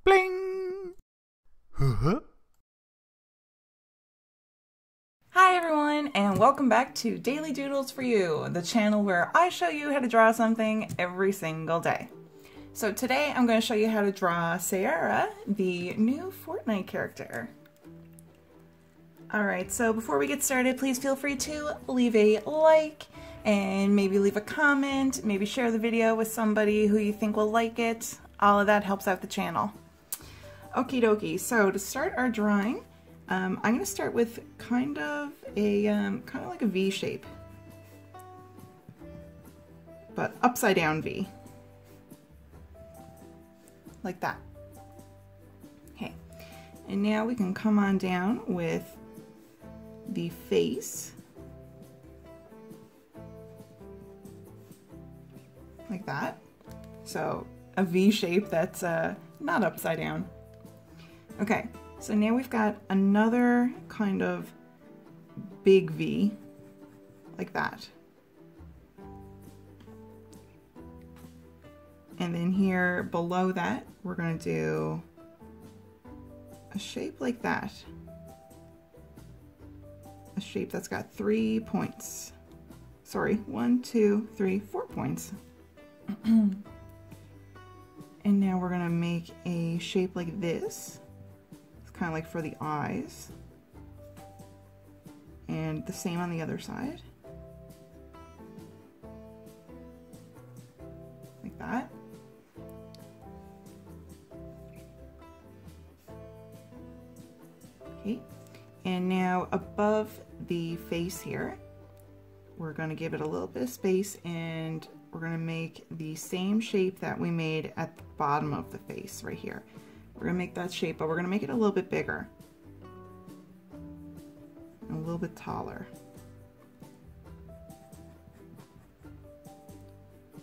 Bling! Huh? Hi everyone, and welcome back to Daily Doodles for You, the channel where I show you how to draw something every single day. So today I'm going to show you how to draw Sayara, the new Fortnite character. Alright, so before we get started, please feel free to leave a like and maybe leave a comment, maybe share the video with somebody who you think will like it. All of that helps out the channel. Okie dokie, so to start our drawing, I'm going to start with kind of like a V shape, but upside down V, like that. Okay, and now we can come on down with the face, like that. So a V shape that's not upside down. Okay. So now we've got another kind of big V, like that. And then here below that, we're going to do a shape like that. A shape that's got 3 points. Sorry, 1, 2, 3, 4 points. And now we're going to make a shape like this. Kind of like for the eyes, and the same on the other side, like that. Okay, and now above the face here, we're going to give it a little bit of space, and we're going to make the same shape that we made at the bottom of the face right here. We're going to make that shape, but we're going to make it a little bit bigger. And a little bit taller.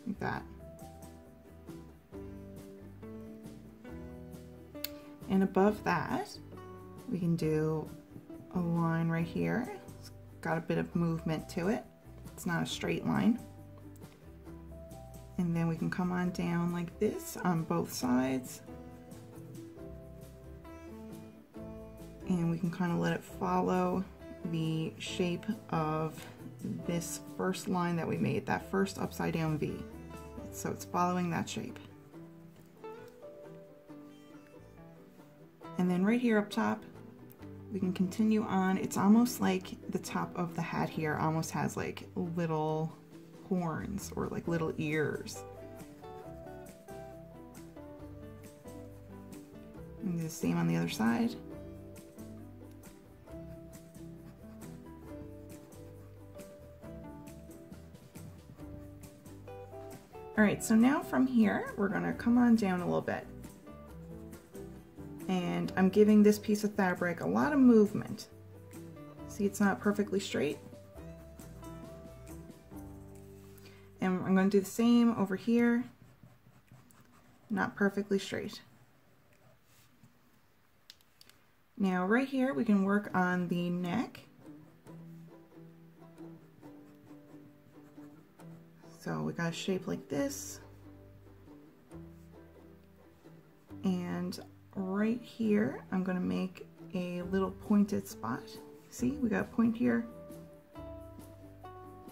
Like that. And above that, we can do a line right here. It's got a bit of movement to it. It's not a straight line. And then we can come on down like this on both sides. And we can kind of let it follow the shape of this first line that we made, that first upside down V. So it's following that shape. And then right here up top, we can continue on. It's almost like the top of the hat here almost has like little horns or like little ears. And do the same on the other side. Alright, so now from here, we're going to come on down a little bit. And I'm giving this piece of fabric a lot of movement. See, it's not perfectly straight. And I'm going to do the same over here. Not perfectly straight. Now right here, we can work on the neck. So we got a shape like this, and right here I'm going to make a little pointed spot. See, we got a point here,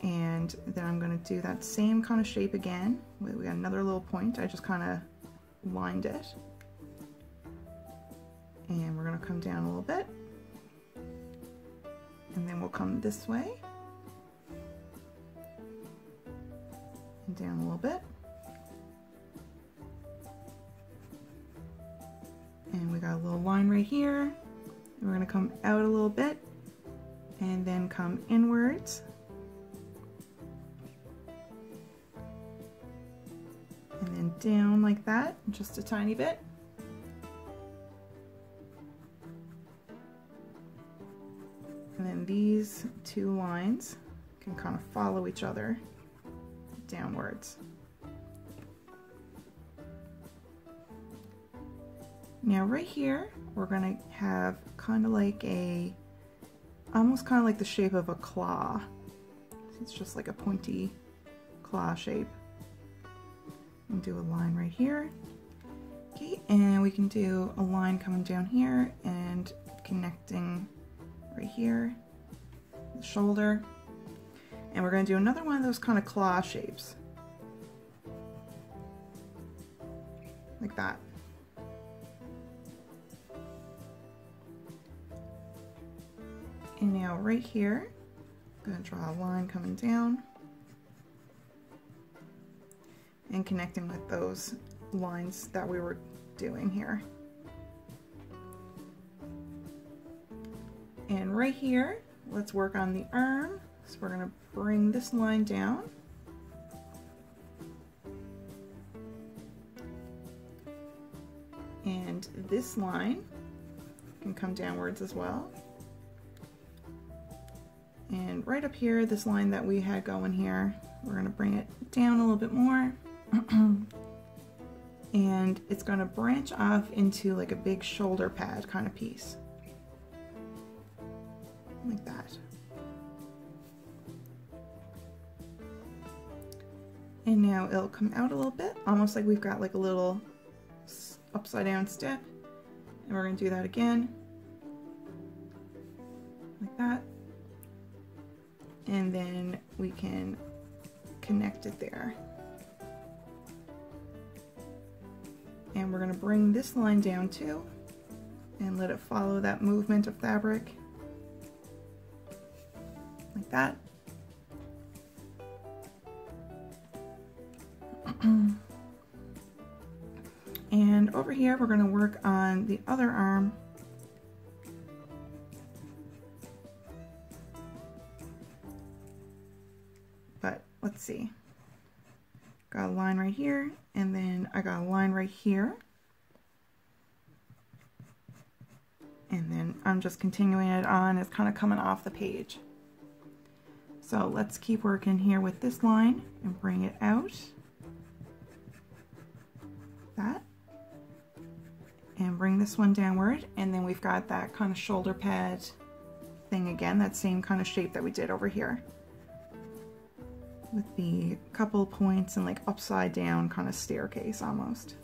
and then I'm going to do that same kind of shape again. We got another little point. I just kind of lined it, and we're going to come down a little bit, and then we'll come this way. Down a little bit, and we got a little line right here. We're going to come out a little bit and then come inwards, and then down like that, just a tiny bit. And then these two lines can kind of follow each other downwards. Now right here, we're going to have kind of like almost kind of like the shape of a claw. It's just like a pointy claw shape. And do a line right here. Okay, and we we can do a line coming down here and connecting right here, the shoulder. And we're going to do another one of those kind of claw shapes. Like that. And now right here, I'm going to draw a line coming down and connecting with those lines that we were doing here. And right here, let's work on the arm. So we're going to bring this line down. And this line can come downwards as well. And right up here, this line that we had going here, we're going to bring it down a little bit more. And it's going to branch off into like a big shoulder pad kind of piece. Like that. And now it'll come out a little bit, almost like we've got like a little upside down step. And we're going to do that again. Like that. And then we can connect it there. And we're going to bring this line down too and let it follow that movement of fabric. Like that. And over here we're going to work on the other arm. But let's see. Got a line right here, and then I got a line right here. And then I'm just continuing it on. It's kind of coming off the page. So let's keep working here with this line and bring it out. That. And bring this one downward, and then we've got that kind of shoulder pad thing again, that same kind of shape that we did over here. With the couple points and like upside down kind of staircase almost.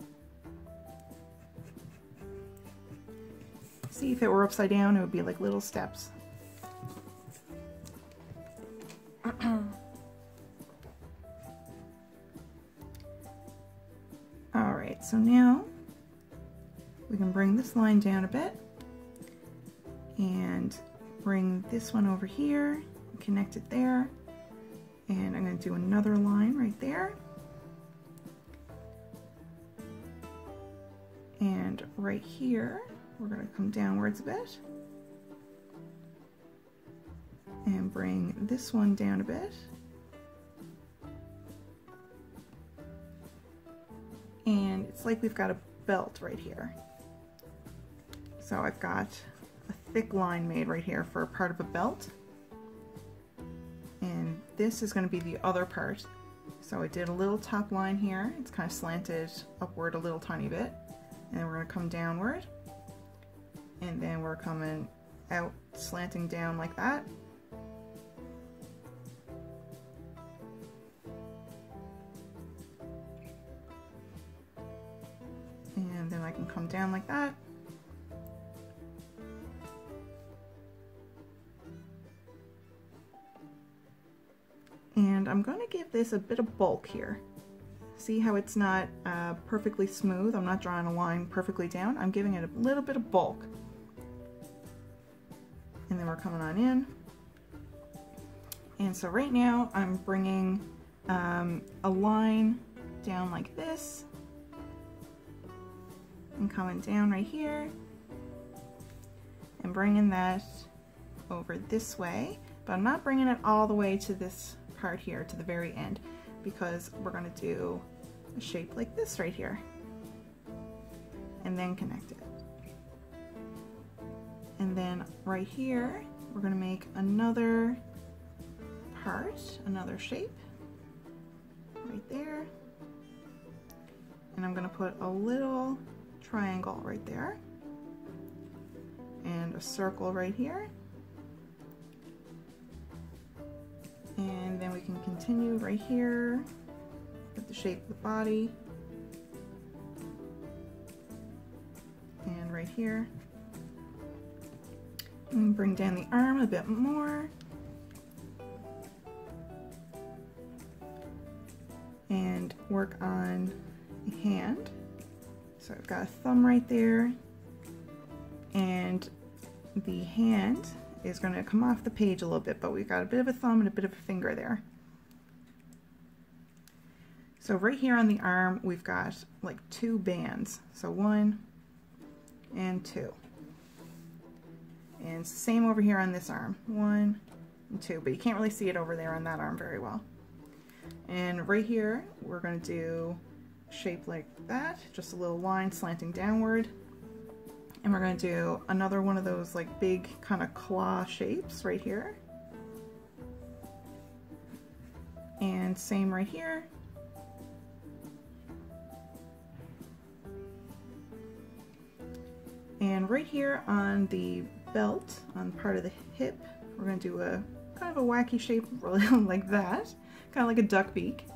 See, if it were upside down, it would be like little steps. Alright, so now we can bring this line down a bit and bring this one over here and connect it there. And I'm going to do another line right there. And right here, we're going to come downwards a bit. And bring this one down a bit. And it's like we've got a belt right here. So I've got a thick line made right here for part of a belt. And this is going to be the other part. So I did a little top line here. It's kind of slanted upward a little tiny bit. And then we're going to come downward. And then we're coming out slanting down like that. And then I can come down like that. And I'm going to give this a bit of bulk here. See how it's not perfectly smooth? I'm not drawing a line perfectly down. I'm giving it a little bit of bulk. And then we're coming on in. And so right now I'm bringing a line down like this. And coming down right here. And bringing that over this way. But I'm not bringing it all the way to this part here to the very end, because we're going to do a shape like this right here and then connect it. And then right here we're going to make another part, another shape right there, and I'm going to put a little triangle right there and a circle right here. And then we can continue right here with the shape of the body. right here. And bring down the arm a bit more. And work on the hand. So I've got a thumb right there, and the hand is going to come off the page a little bit, but we've got a bit of a thumb and a bit of a finger there. So right here on the arm, we've got like 2 bands. So 1 and 2. And it's the same over here on this arm, 1 and 2, but you can't really see it over there on that arm very well. And right here, we're going to do a shape like that, just a little line slanting downward. And we're going to do another one of those like big kind of claw shapes right here. And same right here. And right here on the belt, on part of the hip, we're going to do a kind of a wacky shape like that, kind of like a duck beak.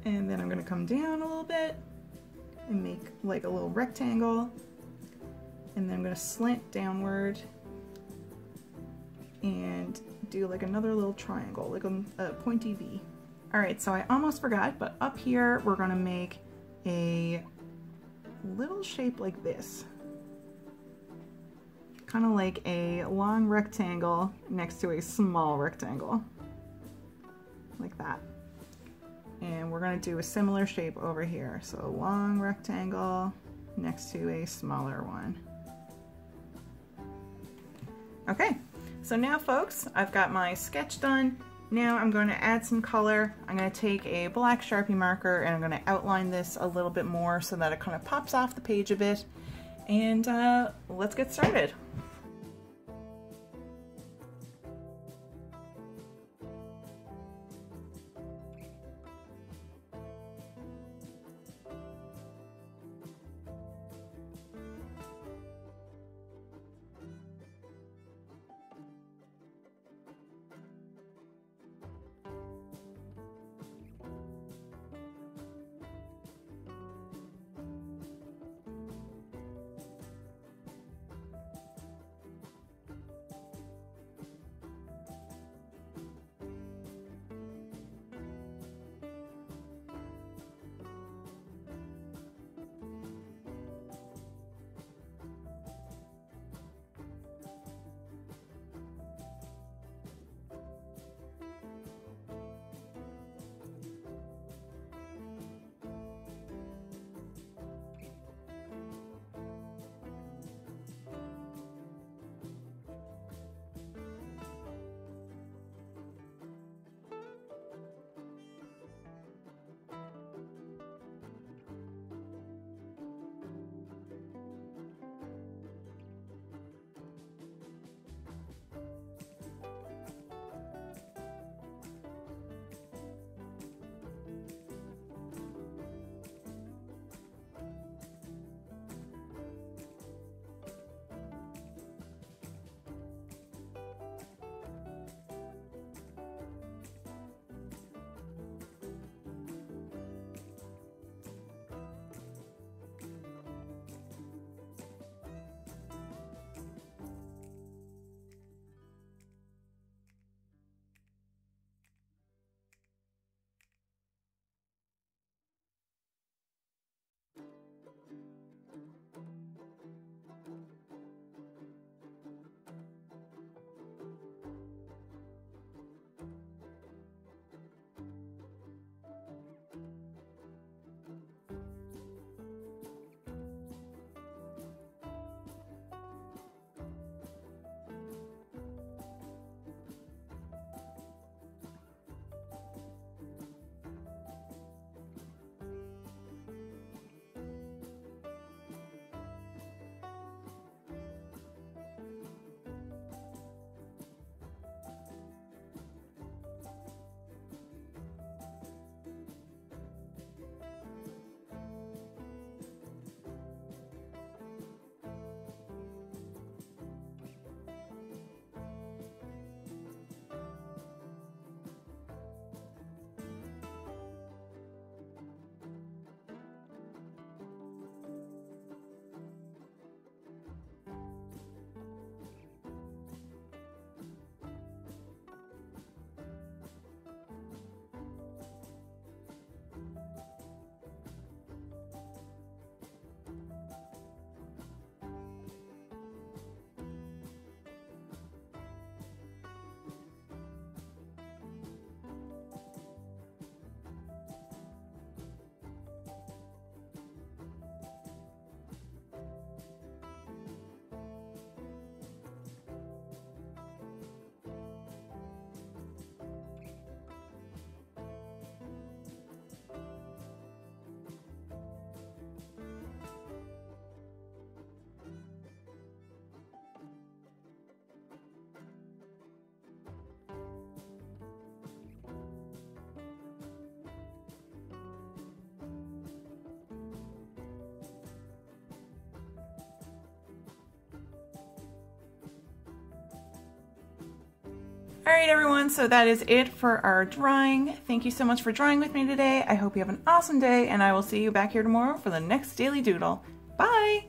And then I'm going to come down a little bit and make like a little rectangle. And then I'm going to slant downward and do like another little triangle, like a pointy V. Alright, so I almost forgot, but up here we're going to make a little shape like this. Kind of like a long rectangle next to a small rectangle. Like that. And we're going to do a similar shape over here. So a long rectangle next to a smaller one. Okay, so now folks, I've got my sketch done. Now I'm going to add some color. I'm going to take a black Sharpie marker and I'm going to outline this a little bit more so that it kind of pops off the page a bit. And let's get started. Alright everyone, so that is it for our drawing. Thank you so much for drawing with me today. I hope you have an awesome day, and I will see you back here tomorrow for the next Daily Doodle. Bye!